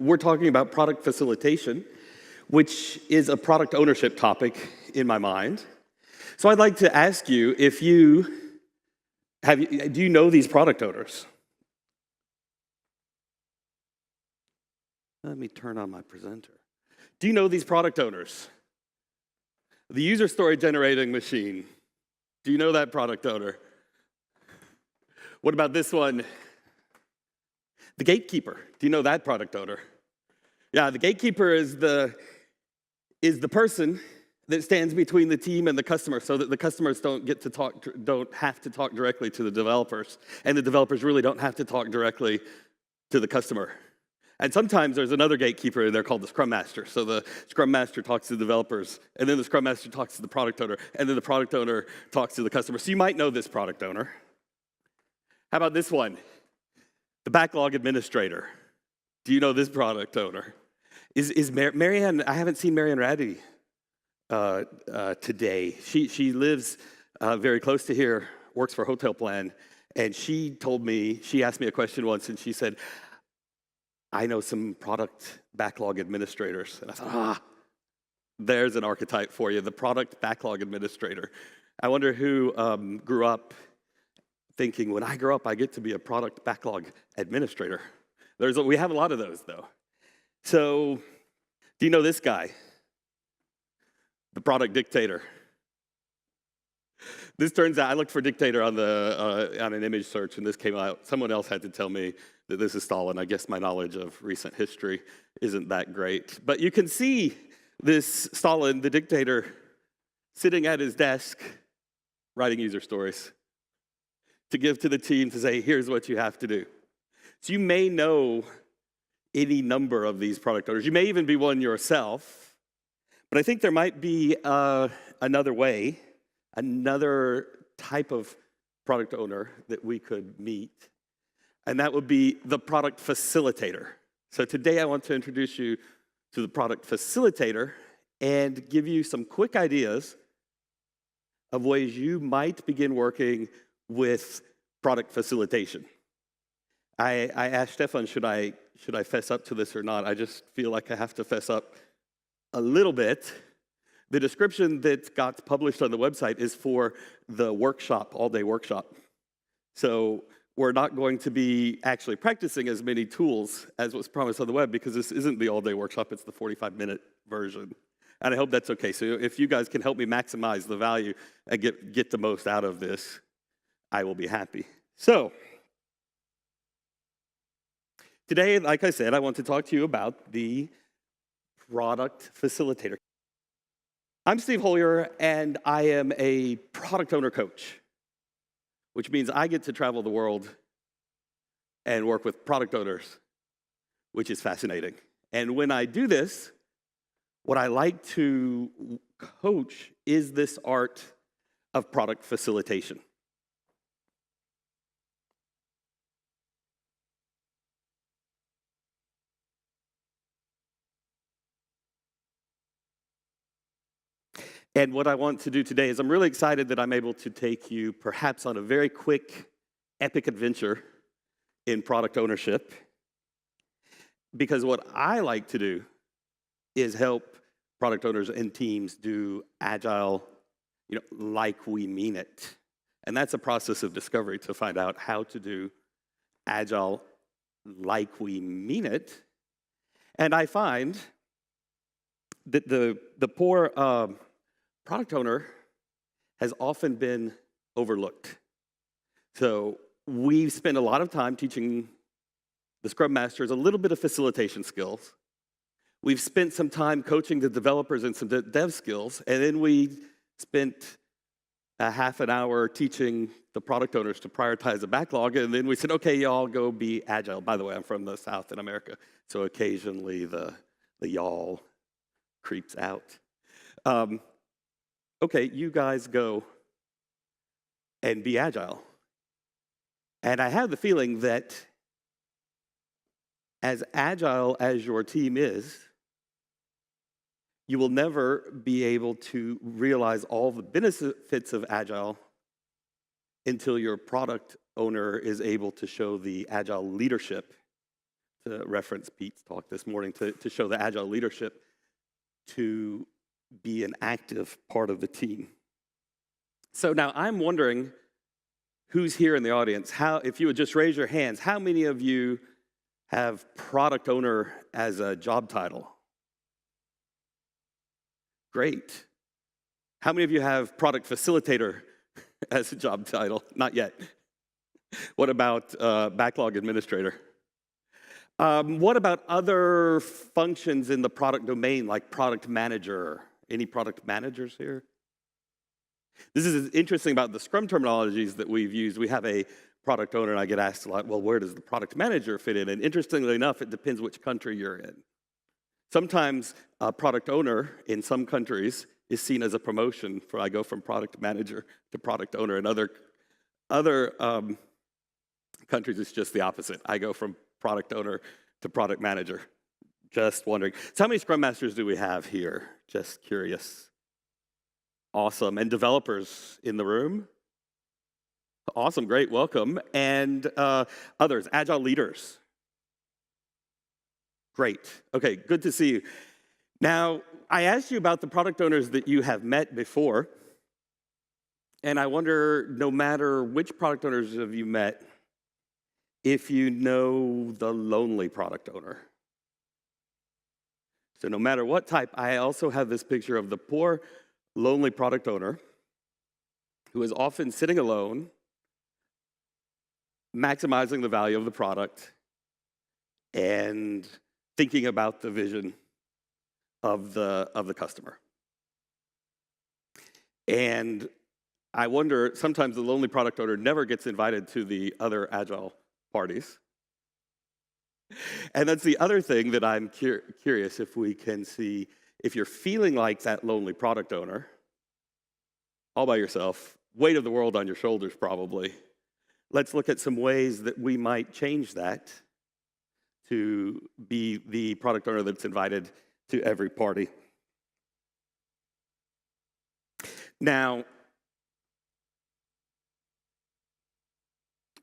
We're talking about product facilitation, which is a product ownership topic in my mind. So I'd like to ask you if do you know these product owners? Let me turn on my presenter. Do you know these product owners? The user story generating machine. Do you know that product owner? What about this one? The gatekeeper. Do you know that product owner? Yeah, the gatekeeper is the person that stands between the team and the customer, so that the customers don't have to talk directly to the developers, and the developers really don't have to talk directly to the customer. And sometimes there's another gatekeeper in there called the Scrum Master. So the Scrum Master talks to the developers, and then the Scrum Master talks to the product owner, and then the product owner talks to the customer. So you might know this product owner. How about this one? The backlog administrator. Do you know this product owner? Is Marianne? I haven't seen Marianne Raddy today. She lives very close to here, works for Hotel Plan, and she asked me a question once, and she said, I know some product backlog administrators. And I thought, there's an archetype for you, the product backlog administrator. I wonder who grew up thinking, when I grow up, I get to be a product backlog administrator. We have a lot of those, though. So, do you know this guy? The product dictator. This turns out, I looked for dictator on an image search, and this came out. Someone else had to tell me that this is Stalin. I guess my knowledge of recent history isn't that great. But you can see this Stalin, the dictator, sitting at his desk, writing user stories to give to the team to say, here's what you have to do. So you may know any number of these product owners. You may even be one yourself. But I think there might be another way, another type of product owner that we could meet, and that would be the product facilitator. So today I want to introduce you to the product facilitator and give you some quick ideas of ways you might begin working with product facilitation. I asked Stefan, should I fess up to this or not? I just feel like I have to fess up a little bit. The description that got published on the website is for the workshop, all-day workshop. So we're not going to be actually practicing as many tools as was promised on the web, because this isn't the all-day workshop, it's the 45-minute version. And I hope that's okay. So if you guys can help me maximize the value and get the most out of this, I will be happy. So today, like I said, I want to talk to you about the product facilitator. I'm Steve Hoyler, and I am a product owner coach, which means I get to travel the world and work with product owners, which is fascinating. And when I do this, what I like to coach is this art of product facilitation. And what I want to do today is I'm really excited that I'm able to take you perhaps on a very quick, epic adventure in product ownership. Because what I like to do is help product owners and teams do Agile, like we mean it. And that's a process of discovery to find out how to do Agile like we mean it. And I find that the poor product owner has often been overlooked. So we spend a lot of time teaching the Scrum Masters a little bit of facilitation skills. We've spent some time coaching the developers in some dev skills, and then we spent a half an hour teaching the product owners to prioritize the backlog, and then we said, okay, y'all go be agile. By the way, I'm from the South in America, so occasionally the y'all creeps out. Okay, you guys go and be agile. And I have the feeling that as agile as your team is, you will never be able to realize all the benefits of agile until your product owner is able to show the agile leadership to reference Pete's talk this morning, to show the Agile leadership to be an active part of the team. So now I'm wondering who's here in the audience. If you would just raise your hands, how many of you have product owner as a job title? Great. How many of you have product facilitator as a job title? Not yet. What about backlog administrator? What about other functions in the product domain, like product manager? Any product managers here? This is interesting about the Scrum terminologies that we've used. We have a product owner, and I get asked a lot, well, where does the product manager fit in? And interestingly enough, it depends which country you're in. Sometimes a product owner in some countries is seen as a promotion. I go from product manager to product owner. In other countries, it's just the opposite. I go from product owner to product manager. Just wondering. So how many Scrum Masters do we have here? Just curious. Awesome. And developers in the room? Awesome, great, welcome. And others, Agile leaders. Great. Okay, good to see you. Now, I asked you about the product owners that you have met before, and I wonder, no matter which product owners have you met, if you know the lonely product owner. So no matter what type, I also have this picture of the poor, lonely product owner who is often sitting alone, maximizing the value of the product, and thinking about the vision of the customer. And I wonder, sometimes the lonely product owner never gets invited to the other Agile parties. And that's the other thing that I'm curious if we can see, if you're feeling like that lonely product owner, all by yourself, weight of the world on your shoulders probably, let's look at some ways that we might change that to be the product owner that's invited to every party. Now,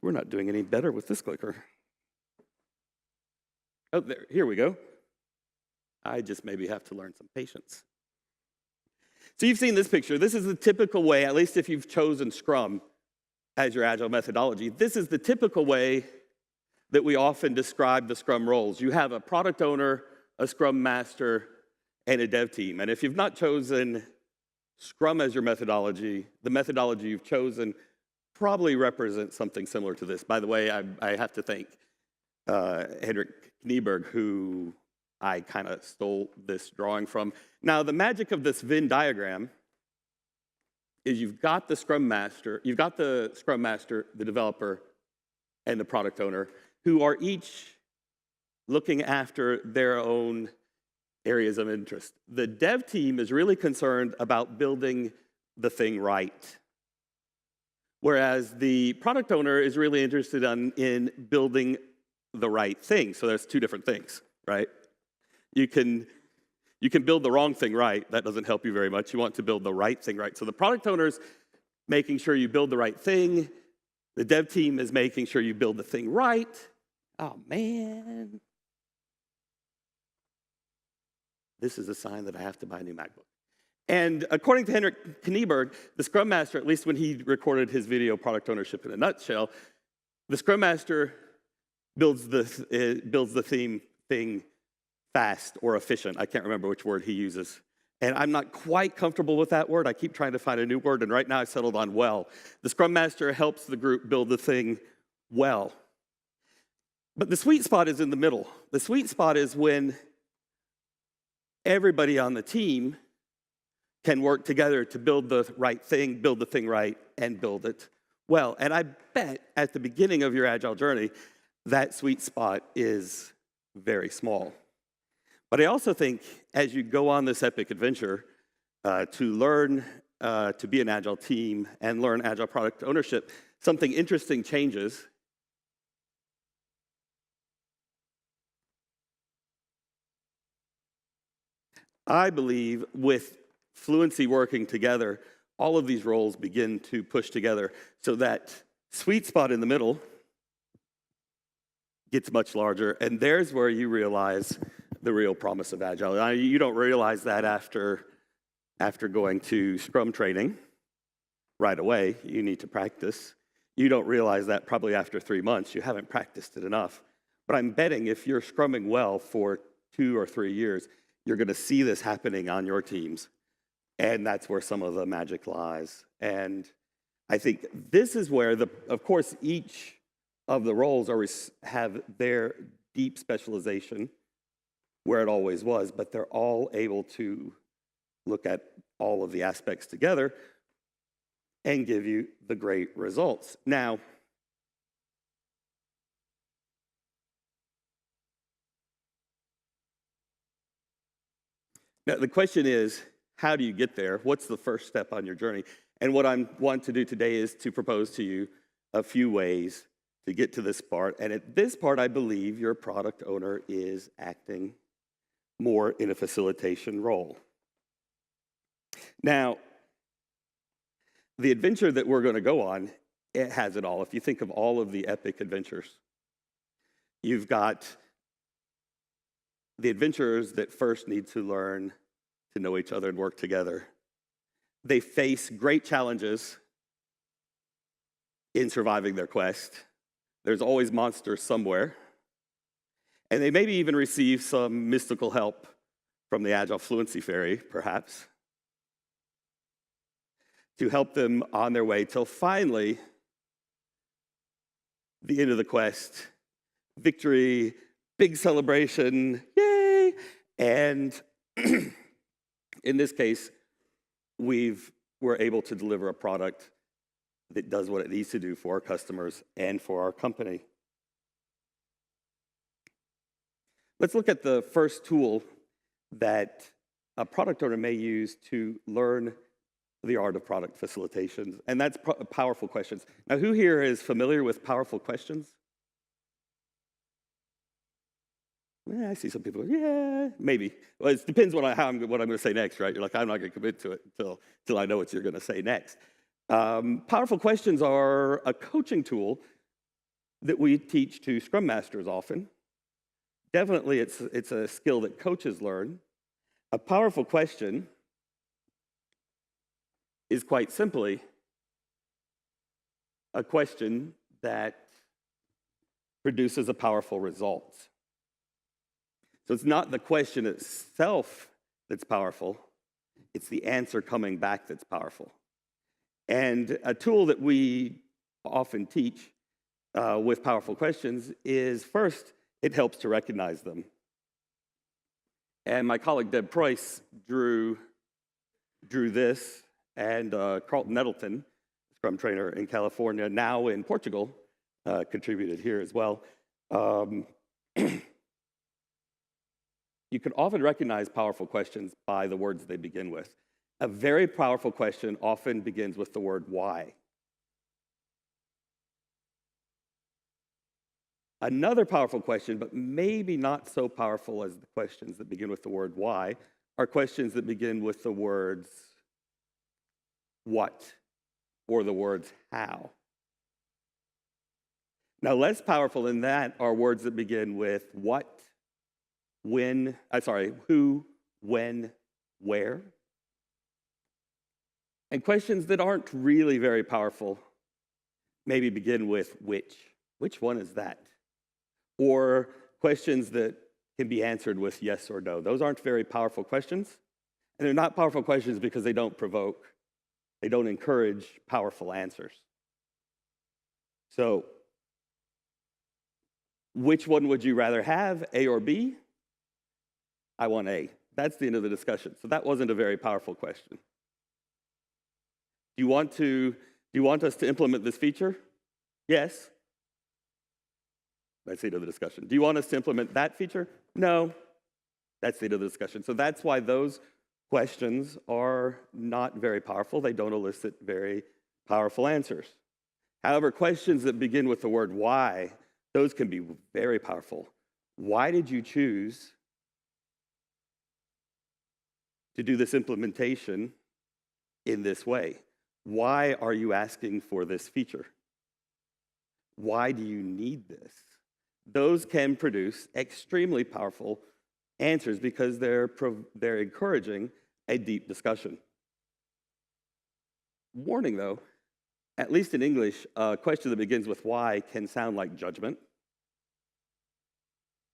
we're not doing any better with this clicker. Oh, there, here we go. I just maybe have to learn some patience. So you've seen this picture. This is the typical way, at least if you've chosen Scrum as your Agile methodology, this is the typical way that we often describe the Scrum roles. You have a product owner, a Scrum Master, and a dev team. And if you've not chosen Scrum as your methodology, the methodology you've chosen probably represents something similar to this. By the way, I have to thank Henrik Knieberg, who I kind of stole this drawing from. Now, the magic of this Venn diagram is you've got the Scrum Master, the developer, and the product owner, who are each looking after their own areas of interest. The dev team is really concerned about building the thing right, whereas the product owner is really interested in building the right thing. So there's two different things, right? You can build the wrong thing right. That doesn't help you very much. You want to build the right thing right. So the product owner's making sure you build the right thing. The dev team is making sure you build the thing right. Oh, man. This is a sign that I have to buy a new MacBook. And according to Henrik Knieberg, the Scrum Master, at least when he recorded his video, Product Ownership in a Nutshell, the Scrum Master builds the thing fast or efficient. I can't remember which word he uses. And I'm not quite comfortable with that word. I keep trying to find a new word, and right now I've settled on well. The Scrum Master helps the group build the thing well. But the sweet spot is in the middle. The sweet spot is when everybody on the team can work together to build the right thing, build the thing right, and build it well. And I bet at the beginning of your Agile journey, that sweet spot is very small. But I also think as you go on this epic adventure to learn to be an Agile team and learn Agile product ownership, something interesting changes. I believe with Fluency working together, all of these roles begin to push together so that sweet spot in the middle gets much larger, and there's where you realize the real promise of Agile. Now, you don't realize that after going to Scrum training right away. You need to practice. You don't realize that probably after 3 months. You haven't practiced it enough. But I'm betting if you're scrumming well for 2 or 3 years, you're going to see this happening on your teams. And that's where some of the magic lies. And I think this is where, of course, each of the roles have their deep specialization, where it always was, but they're all able to look at all of the aspects together and give you the great results. Now, the question is, how do you get there? What's the first step on your journey? And what I want to do today is to propose to you a few ways to get to this part. And at this part, I believe your product owner is acting more in a facilitation role. Now, the adventure that we're going to go on, it has it all. If you think of all of the epic adventures, you've got the adventurers that first need to learn to know each other and work together. They face great challenges in surviving their quest. There's always monsters somewhere. And they maybe even receive some mystical help from the Agile Fluency Fairy, perhaps, to help them on their way till finally the end of the quest, victory, big celebration, yay! And in this case, we're able to deliver a product that does what it needs to do for our customers and for our company. Let's look at the first tool that a product owner may use to learn the art of product facilitation, and that's powerful questions. Now, who here is familiar with powerful questions? Yeah, I see some people. Yeah, maybe. Well, it depends what I'm going to say next, right? You're like, I'm not going to commit to it until I know what you're going to say next. Powerful questions are a coaching tool that we teach to Scrum Masters often. Definitely, it's a skill that coaches learn. A powerful question is quite simply a question that produces a powerful result. So it's not the question itself that's powerful, it's the answer coming back that's powerful. And a tool that we often teach with powerful questions is, first, it helps to recognize them. And my colleague Deb Preuss drew this, and Carlton Nettleton, Scrum trainer in California, now in Portugal, contributed here as well. You can often recognize powerful questions by the words they begin with. A very powerful question often begins with the word why. Another powerful question, but maybe not so powerful as the questions that begin with the word why, are questions that begin with the words what or the words how. Now, less powerful than that are words that begin with what, who, when, where. And questions that aren't really very powerful maybe begin with which. Which one is that? Or questions that can be answered with yes or no. Those aren't very powerful questions. And they're not powerful questions because they don't provoke. They don't encourage powerful answers. So, which one would you rather have, A or B? I want A. That's the end of the discussion. So that wasn't a very powerful question. Do you want us to implement this feature? Yes. That's the end of the discussion. Do you want us to implement that feature? No. That's the end of the discussion. So that's why those questions are not very powerful. They don't elicit very powerful answers. However, questions that begin with the word why, those can be very powerful. Why did you choose to do this implementation in this way? Why are you asking for this feature? Why do you need this? those can produce extremely powerful answers because they're encouraging a deep discussion. Warning though, at least in English, a question that begins with why can sound like judgment.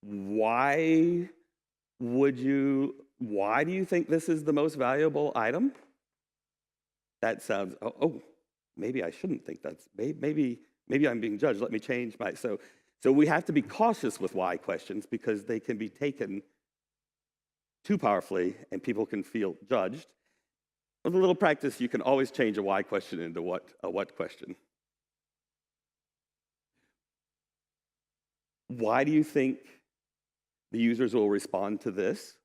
Why do you think this is the most valuable item? That sounds, maybe I shouldn't think that's, maybe I'm being judged. Let me change my, so we have to be cautious with why questions because they can be taken too powerfully and people can feel judged. With a little practice, you can always change a why question into a what question. Why do you think the users will respond to this?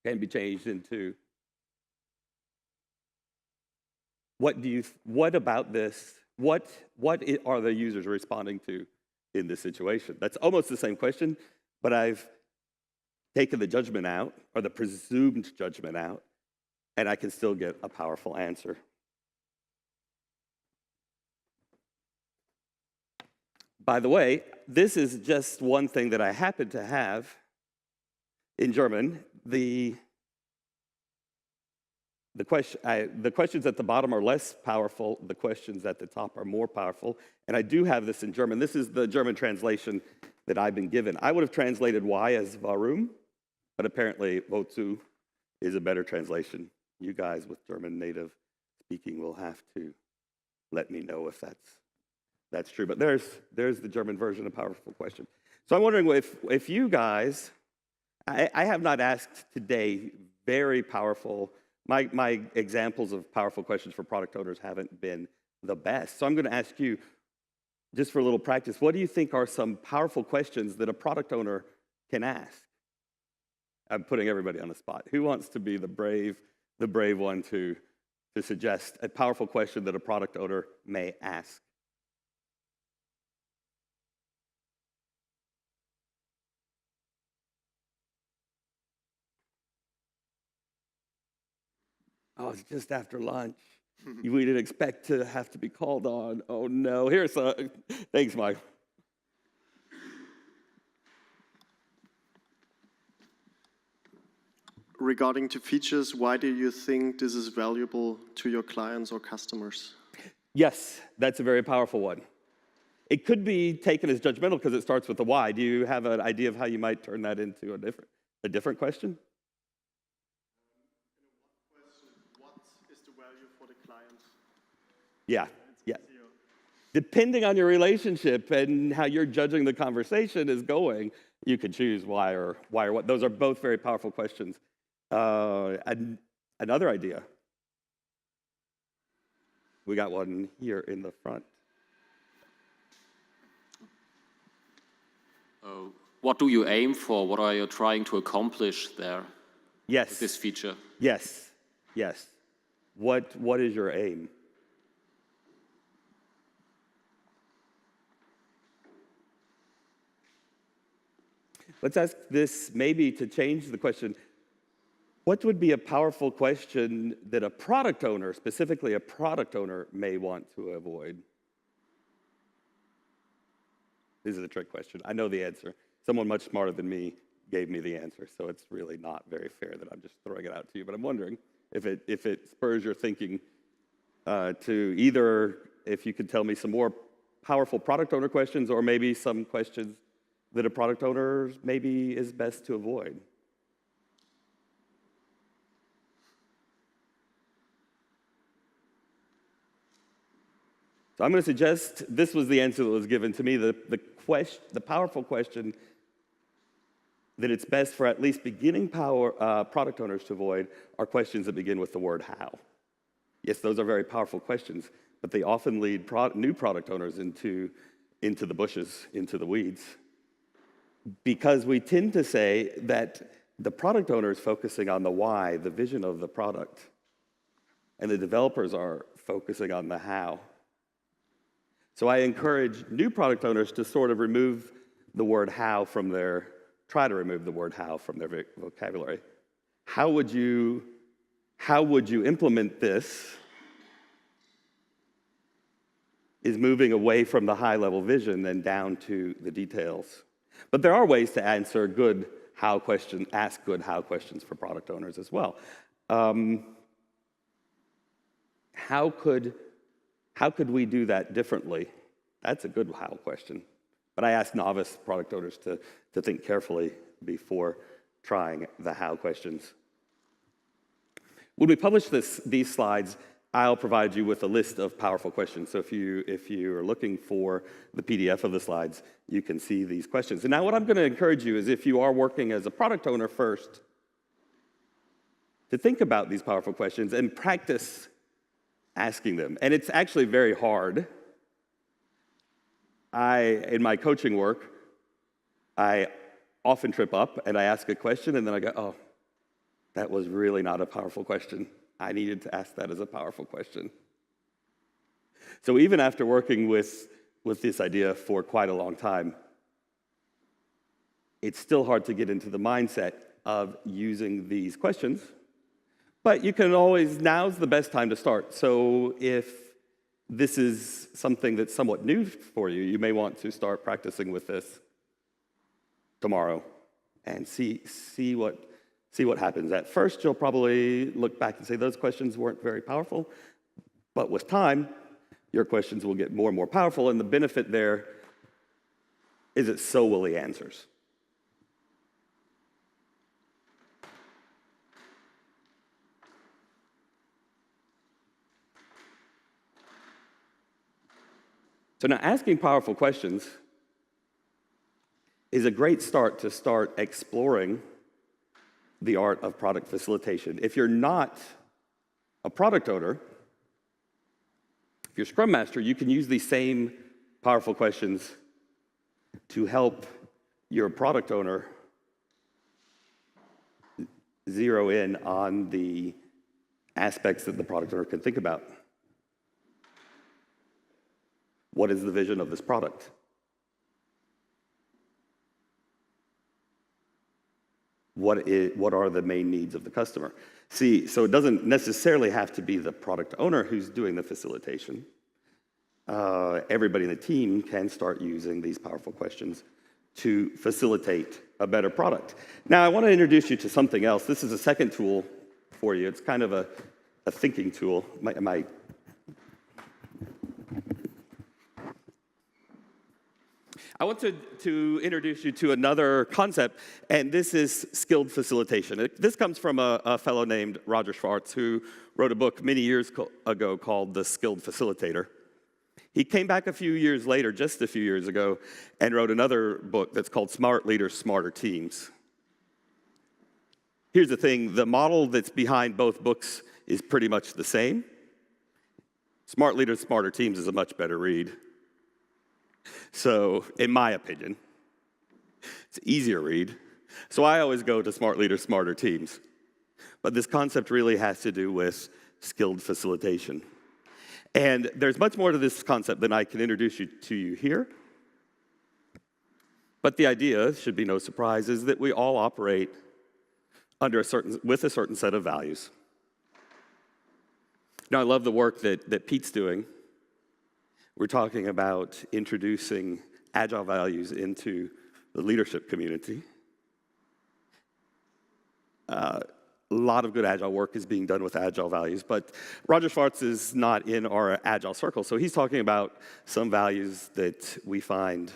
Can be changed into what about this? What are the users responding to in this situation? That's almost the same question, but I've taken the judgment out, or the presumed judgment out, and I can still get a powerful answer. By the way, this is just one thing that I happen to have in German. The questions at the bottom are less powerful. The questions at the top are more powerful. And I do have this in German. This is the German translation that I've been given. I would have translated why as warum, but apparently wozu is a better translation. You guys with German native speaking will have to let me know if that's true. But there's the German version of powerful question. So I'm wondering if you guys, I have not asked today very powerful, my examples of powerful questions for product owners haven't been the best. So I'm going to ask you, just for a little practice, what do you think are some powerful questions that a product owner can ask? I'm putting everybody on the spot. Who wants to be the brave one to suggest a powerful question that a product owner may ask? Oh, it's just after lunch. We didn't expect to have to be called on. Oh no, here's a, thanks, Mike. Regarding to features, why do you think this is valuable to your clients or customers? Yes, that's a very powerful one. It could be taken as judgmental because it starts with the why. Do you have an idea of how you might turn that into a different question? What is the value for the client? Yeah. Depending on your relationship and how you're judging the conversation is going, you can choose why or what. Those are both very powerful questions. Another idea. We got one here in the front. What do you aim for? What are you trying to accomplish there? Yes. With this feature? Yes. What is your aim? Let's ask this maybe to change the question. What would be a powerful question that a product owner, specifically a product owner, may want to avoid? This is a trick question. I know the answer. Someone much smarter than me gave me the answer, so it's really not very fair that I'm just throwing it out to you. But I'm wondering if it spurs your thinking to either, if you could tell me some more powerful product owner questions or maybe some questions that a product owner maybe is best to avoid. So I'm going to suggest this was the answer that was given to me. The powerful question that it's best for at least beginning product owners to avoid are questions that begin with the word how. Yes, those are very powerful questions, but they often lead new product owners into the bushes, into the weeds. Because we tend to say that the product owner is focusing on the why, the vision of the product, and the developers are focusing on the how. So I encourage new product owners to sort of remove the word how from try to remove the word how from their vocabulary. How would you implement this is moving away from the high-level vision and down to the details. But there are ways to answer good how questions, ask good how questions for product owners as well. How could we do that differently? That's a good how question. But I ask novice product owners to think carefully before trying the how questions. When we publish these slides, I'll provide you with a list of powerful questions. So if you are looking for the PDF of the slides, you can see these questions. And now what I'm going to encourage you is, if you are working as a product owner first, to think about these powerful questions and practice asking them. And it's actually very hard. In my coaching work, I often trip up and I ask a question and then I go, oh, that was really not a powerful question. I needed to ask that as a powerful question. So even after working with this idea for quite a long time, it's still hard to get into the mindset of using these questions. But you can always, now's the best time to start. So if this is something that's somewhat new for you, you may want to start practicing with this tomorrow and see what happens. At first, you'll probably look back and say those questions weren't very powerful, but with time, your questions will get more and more powerful, and the benefit there is that so will the answers. So now, asking powerful questions is a great start to start exploring the art of product facilitation. If you're not a product owner, if you're Scrum Master, you can use these same powerful questions to help your product owner zero in on the aspects that the product owner can think about. What is the vision of this product? What are the main needs of the customer? See, so it doesn't necessarily have to be the product owner who's doing the facilitation. Everybody in the team can start using these powerful questions to facilitate a better product. Now, I want to introduce you to something else. This is a second tool for you. It's kind of a thinking tool. I want to introduce you to another concept, and this is skilled facilitation. This comes from a fellow named Roger Schwartz, who wrote a book many years ago called The Skilled Facilitator. He came back a few years later, just a few years ago, and wrote another book that's called Smart Leaders, Smarter Teams. Here's the thing, the model that's behind both books is pretty much the same. Smart Leaders, Smarter Teams is a much better read. So, in my opinion, it's an easier read. So I always go to Smart Leaders, Smarter Teams. But this concept really has to do with skilled facilitation. And there's much more to this concept than I can introduce to you here. But the idea, should be no surprise, is that we all operate with a certain set of values. Now, I love the work that Pete's doing. We're talking about introducing Agile values into the leadership community. A lot of good Agile work is being done with Agile values, but Roger Schwartz is not in our Agile circle, so he's talking about some values that we find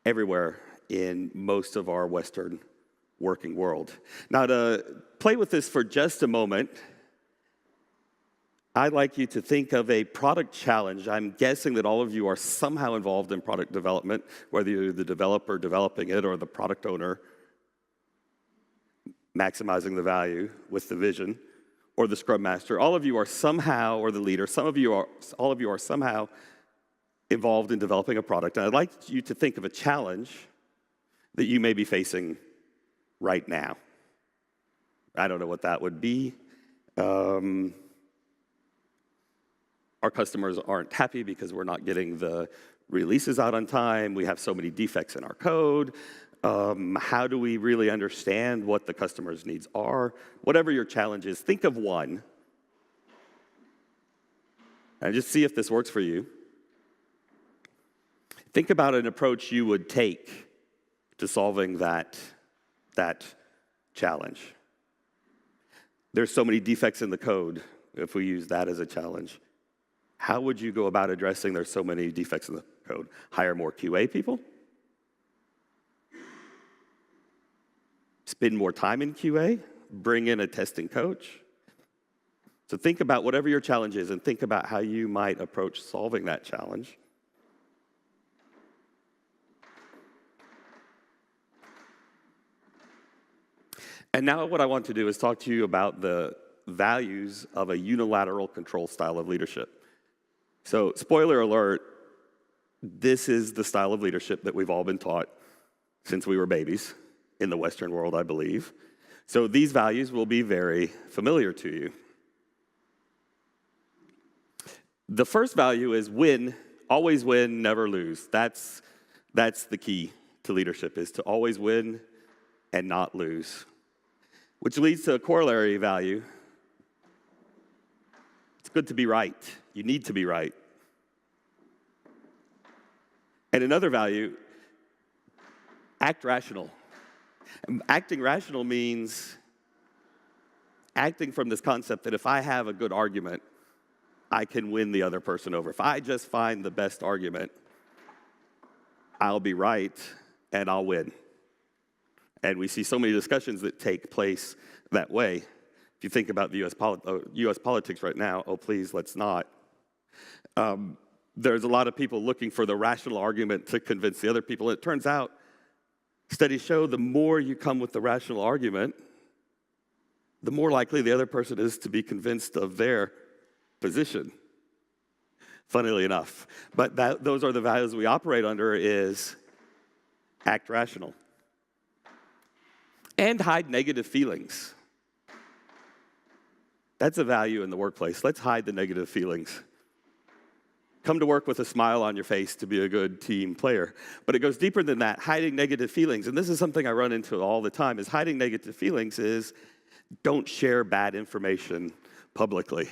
everywhere in most of our Western working world. Now, to play with this for just a moment, I'd like you to think of a product challenge. I'm guessing that all of you are somehow involved in product development, whether you're the developer developing it or the product owner maximizing the value with the vision, or the Scrum Master. All of you are somehow, or the leader, all of you are somehow involved in developing a product. And I'd like you to think of a challenge that you may be facing right now. I don't know what that would be. Our customers aren't happy because we're not getting the releases out on time. We have so many defects in our code. How do we really understand what the customer's needs are? Whatever your challenge is, think of one And just see if this works for you. Think about an approach you would take to solving that challenge. There's so many defects in the code, if we use that as a challenge. How would you go about addressing there's so many defects in the code? Hire more QA people? Spend more time in QA? Bring in a testing coach? So think about whatever your challenge is and think about how you might approach solving that challenge. And now what I want to do is talk to you about the values of a unilateral control style of leadership. So, spoiler alert, this is the style of leadership that we've all been taught since we were babies in the Western world, I believe. So these values will be very familiar to you. The first value is win, always win, never lose. That's the key to leadership, is to always win and not lose. Which leads to a corollary value. It's good to be right. You need to be right. And another value, act rational. Acting rational means acting from this concept that if I have a good argument, I can win the other person over. If I just find the best argument, I'll be right and I'll win. And we see so many discussions that take place that way. If you think about the U.S. politics right now, oh, please, let's not. There's a lot of people looking for the rational argument to convince the other people. It turns out, studies show the more you come with the rational argument, the more likely the other person is to be convinced of their position, funnily enough. But those are the values we operate under, is act rational. And hide negative feelings. That's a value in the workplace. Let's hide the negative feelings. Come to work with a smile on your face to be a good team player. But it goes deeper than that, hiding negative feelings. And this is something I run into all the time, is hiding negative feelings is don't share bad information publicly.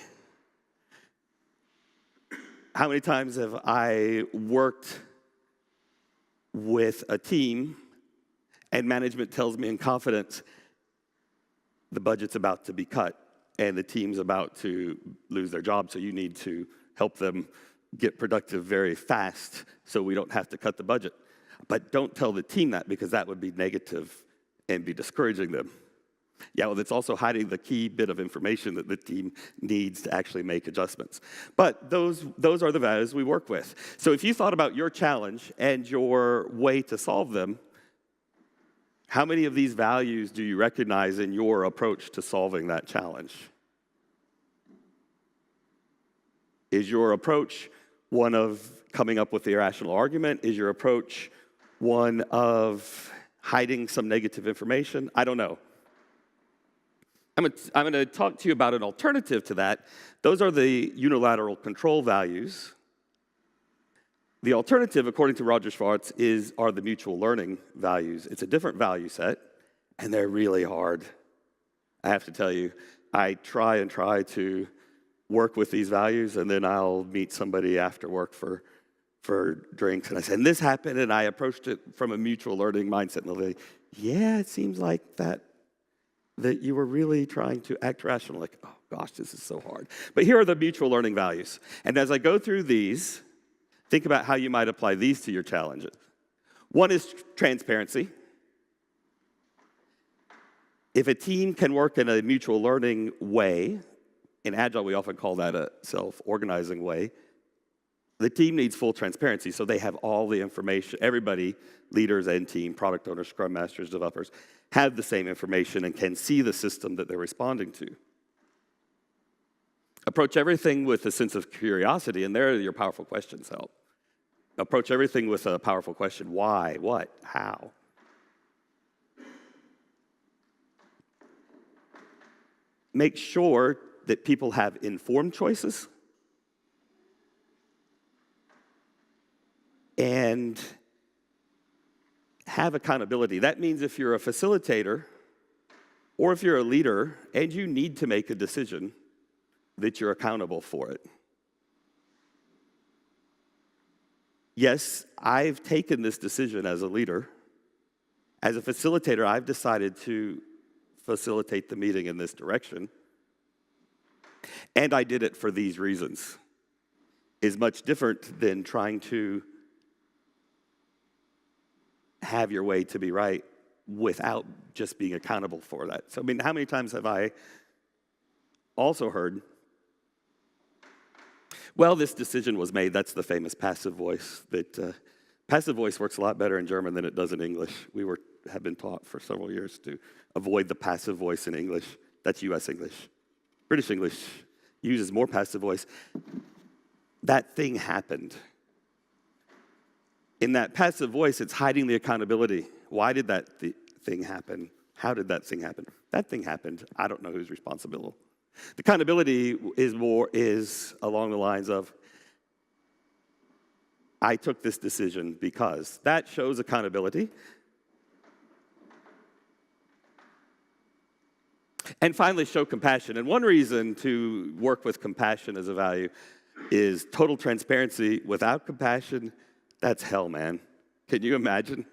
How many times have I worked with a team and management tells me in confidence the budget's about to be cut and the team's about to lose their job, so you need to help them get productive very fast so we don't have to cut the budget. But don't tell the team that, because that would be negative and be discouraging them. Yeah, well, it's also hiding the key bit of information that the team needs to actually make adjustments. But those are the values we work with. So if you thought about your challenge and your way to solve them, how many of these values do you recognize in your approach to solving that challenge? Is your approach one of coming up with the irrational argument? Is your approach one of hiding some negative information? I don't know. I'm going to talk to you about an alternative to that. Those are the unilateral control values. The alternative, according to Roger Schwartz, are the mutual learning values. It's a different value set, and they're really hard. I have to tell you, I try to work with these values, and then I'll meet somebody after work for drinks, and I say, and this happened, and I approached it from a mutual learning mindset, and they'll say, yeah, it seems like that you were really trying to act rational. Like, oh gosh, this is so hard. But here are the mutual learning values. And as I go through these, think about how you might apply these to your challenges. One is transparency. If a team can work in a mutual learning way, in Agile we often call that a self-organizing way, the team needs full transparency, so they have all the information. Everybody, leaders and team, product owners, Scrum Masters, developers, have the same information and can see the system that they're responding to. Approach everything with a sense of curiosity, and there your powerful questions help. Approach everything with a powerful question: why, what, how? Make sure that people have informed choices and have accountability. That means if you're a facilitator or if you're a leader and you need to make a decision, that you're accountable for it. yes, I've taken this decision as a leader. As a facilitator, I've decided to facilitate the meeting in this direction. And I did it for these reasons. Is much different than trying to have your way to be right without just being accountable for that. So, I mean, how many times have I also heard, well, this decision was made. That's the famous passive voice. That passive voice works a lot better in German than it does in English. We have been taught for several years to avoid the passive voice in English. That's U.S. English. British English uses more passive voice. That thing happened. In that passive voice, it's hiding the accountability. Why did that thing happen? How did that thing happen? That thing happened. I don't know who's responsible. The accountability is along the lines of, I took this decision because. That shows accountability. And finally, show compassion. And one reason to work with compassion as a value is total transparency. Without compassion, that's hell, man. Can you imagine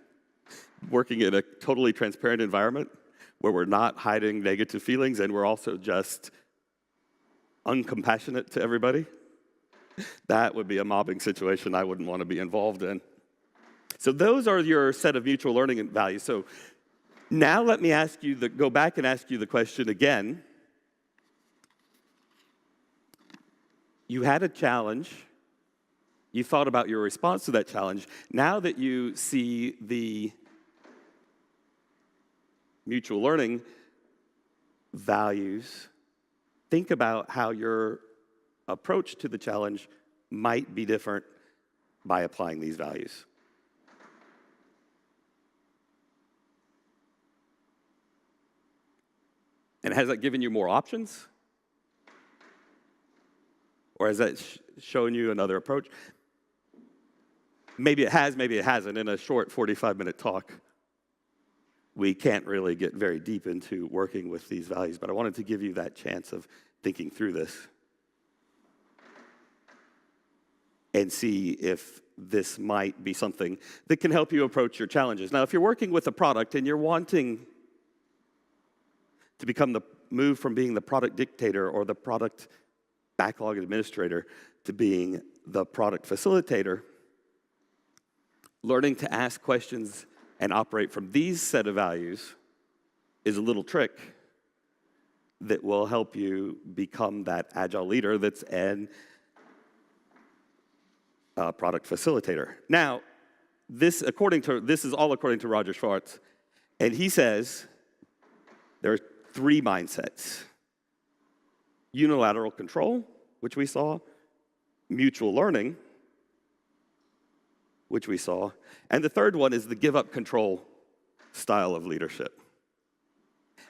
working in a totally transparent environment where we're not hiding negative feelings and we're also just uncompassionate to everybody? That would be a mobbing situation I wouldn't want to be involved in. So those are your set of mutual learning values. So now let me go back and ask you the question again. You had a challenge. You thought about your response to that challenge. Now that you see the mutual learning values, think about how your approach to the challenge might be different by applying these values. And has that given you more options? Or has that shown you another approach? Maybe it has, maybe it hasn't. In a short 45-minute talk, we can't really get very deep into working with these values, but I wanted to give you that chance of thinking through this and see if this might be something that can help you approach your challenges. Now, if you're working with a product and you're wanting to move from being the product dictator or the product backlog administrator to being the product facilitator, learning to ask questions and operate from these set of values is a little trick that will help you become that agile leader that's an product facilitator. Now, this is all according to Roger Schwartz, and he says there are 3 mindsets: unilateral control, which we saw, mutual learning, which we saw, and the third one is the give up control style of leadership.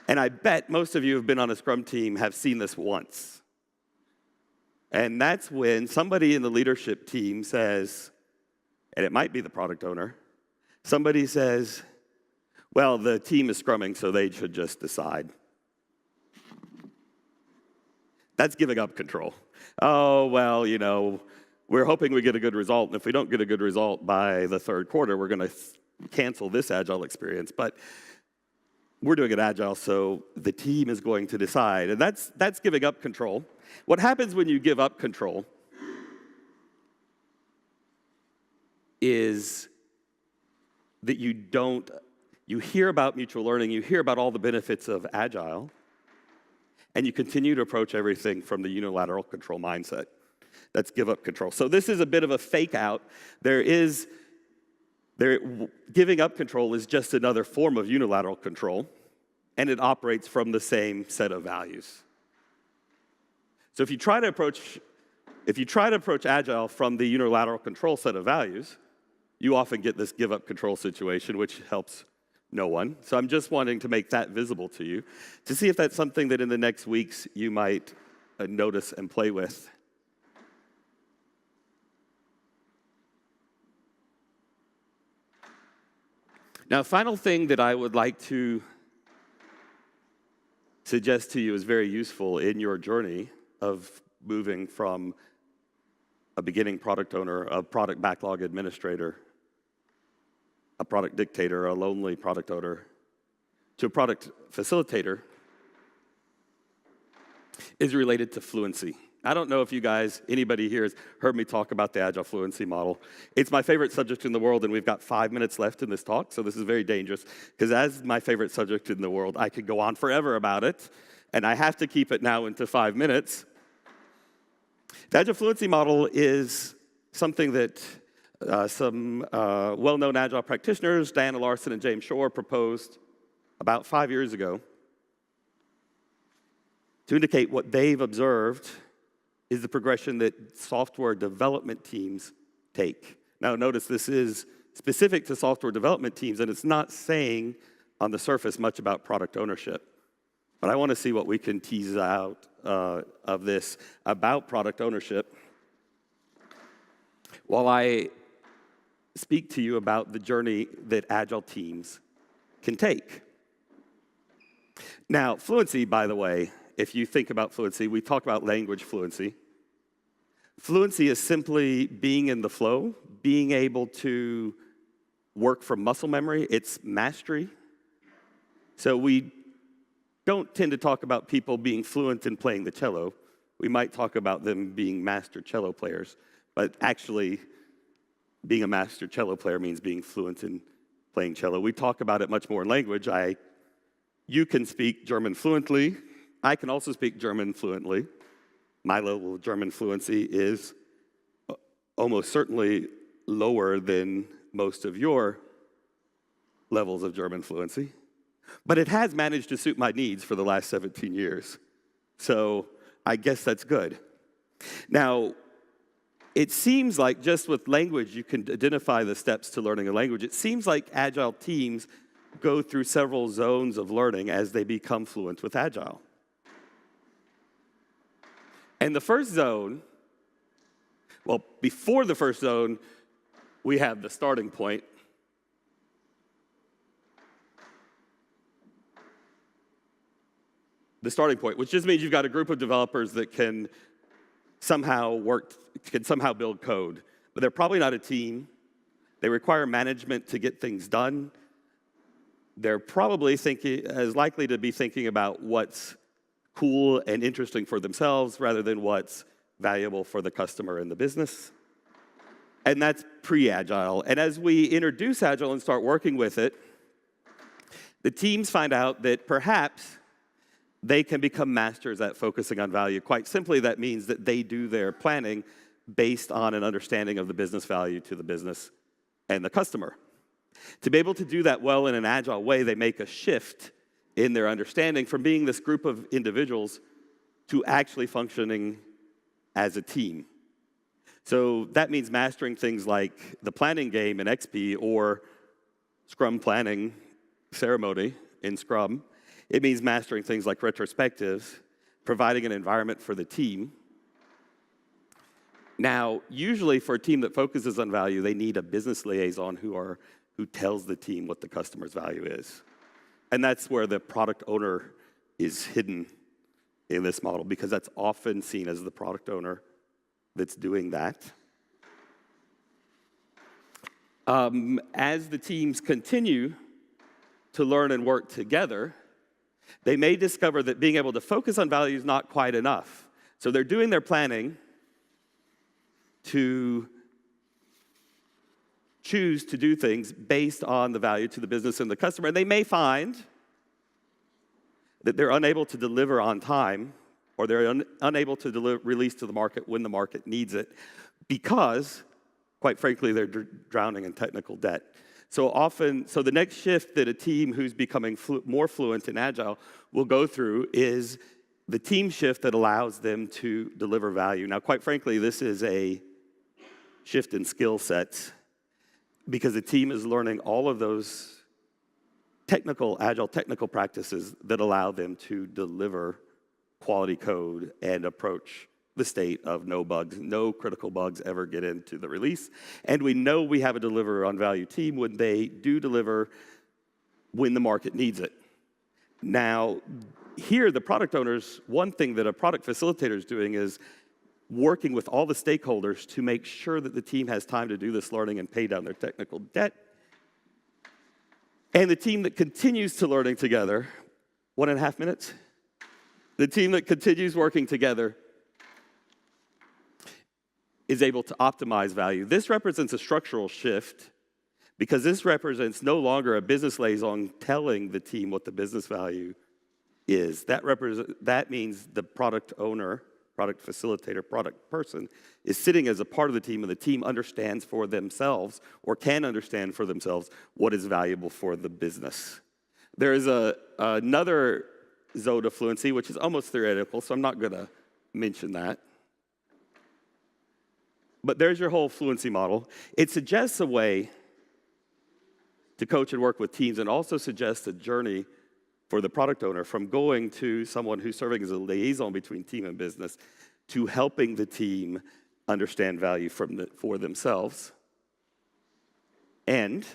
And I bet most of you who have been on a Scrum team have seen this once. And that's when somebody in the leadership team says, and it might be the product owner, somebody says, well, the team is scrumming, so they should just decide. That's giving up control. Oh, well, we're hoping we get a good result, and if we don't get a good result by the 3rd quarter, we're going to cancel this Agile experience. But we're doing it Agile, so the team is going to decide. And that's giving up control. What happens when you give up control is that you hear about mutual learning, you hear about all the benefits of Agile, and you continue to approach everything from the unilateral control mindset. That's give up control. So this is a bit of a fake out. Giving up control is just another form of unilateral control, and it operates from the same set of values. So if you try to approach Agile from the unilateral control set of values, you often get this give up control situation, which helps no one. So I'm just wanting to make that visible to you to see if that's something that in the next weeks you might notice and play with. Now, final thing that I would like to suggest to you is very useful in your journey of moving from a beginning product owner, a product backlog administrator, a product dictator, a lonely product owner, to a product facilitator is related to fluency. I don't know if you guys, anybody here has heard me talk about the Agile Fluency model. It's my favorite subject in the world, and we've got 5 minutes left in this talk, so this is very dangerous, because as my favorite subject in the world, I could go on forever about it, and I have to keep it now into 5 minutes. The Agile Fluency model is something that some well-known Agile practitioners, Diana Larson and James Shore, proposed about 5 years ago to indicate what they've observed is the progression that software development teams take. Now, notice this is specific to software development teams, and it's not saying on the surface much about product ownership. But I want to see what we can tease out of this about product ownership while I speak to you about the journey that Agile teams can take. Now, fluency, by the way, if you think about fluency, we talk about language fluency. Fluency is simply being in the flow, being able to work from muscle memory. It's mastery. So we don't tend to talk about people being fluent in playing the cello. We might talk about them being master cello players, but actually being a master cello player means being fluent in playing cello. We talk about it much more in language. You can speak German fluently. I can also speak German fluently. My level of German fluency is almost certainly lower than most of your levels of German fluency. But it has managed to suit my needs for the last 17 years. So I guess that's good. Now, it seems like just with language, you can identify the steps to learning a language. It seems like Agile teams go through several zones of learning as they become fluent with Agile. And the first zone, well, before the first zone, we have the starting point. The starting point, which just means you've got a group of developers that can somehow build code. But they're probably not a team. They require management to get things done. They're probably as likely to be thinking about what's cool and interesting for themselves rather than what's valuable for the customer and the business. And that's pre-Agile. And as we introduce Agile and start working with it, the teams find out that perhaps they can become masters at focusing on value. Quite simply, that means that they do their planning based on an understanding of the business value to the business and the customer. To be able to do that well in an Agile way, they make a shift in their understanding from being this group of individuals to actually functioning as a team. So that means mastering things like the planning game in XP or Scrum planning ceremony in Scrum. It means mastering things like retrospectives, providing an environment for the team. Now, usually for a team that focuses on value, they need a business liaison who tells the team what the customer's value is. And that's where the product owner is hidden in this model, because that's often seen as the product owner that's doing that. As the teams continue to learn and work together, they may discover that being able to focus on value is not quite enough. So they're doing their planning to choose to do things based on the value to the business and the customer. And they may find that they're unable to deliver on time, or they're unable to release to the market when the market needs it, because, quite frankly, they're drowning in technical debt. So the next shift that a team who's becoming more fluent in Agile will go through is the team shift that allows them to deliver value. Now, quite frankly, this is a shift in skill sets, because the team is learning all of those Agile technical practices that allow them to deliver quality code and approach the state of no bugs. No critical bugs ever get into the release. And we know we have a deliver on value team when they do deliver when the market needs it. Now, here, the product owners, one thing that a product facilitator is doing is working with all the stakeholders to make sure that the team has time to do this learning and pay down their technical debt. And the team that continues to learning together, 1.5 minutes. The team that continues working together is able to optimize value. This represents a structural shift because this represents no longer a business liaison telling the team what the business value is. That means the product owner, product facilitator, product person is sitting as a part of the team, and the team understands for themselves or can understand for themselves what is valuable for the business. There is another zone of fluency, which is almost theoretical, so I'm not going to mention that. But there's your whole fluency model. It suggests a way to coach and work with teams, and also suggests a journey for the product owner from going to someone who's serving as a liaison between team and business to helping the team understand value for themselves. And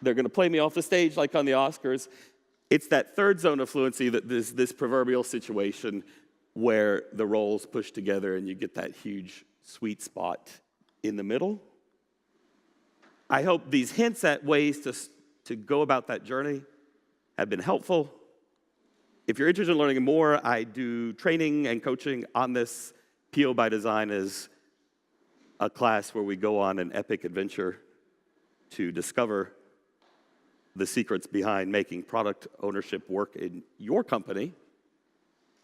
they're going to play me off the stage like on the Oscars. It's that third zone of fluency, that this proverbial situation where the roles push together and you get that huge sweet spot in the middle. I hope these hints at ways to go about that journey have been helpful. If you're interested in learning more, I do training and coaching on this. PO by Design is a class where we go on an epic adventure to discover the secrets behind making product ownership work in your company.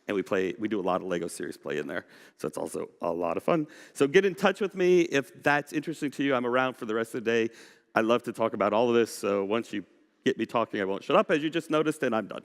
And we do a lot of LEGO series play in there, so it's also a lot of fun. So get in touch with me if that's interesting to you. I'm around for the rest of the day. I love to talk about all of this, so once you get me talking, I won't shut up, as you just noticed, and I'm done.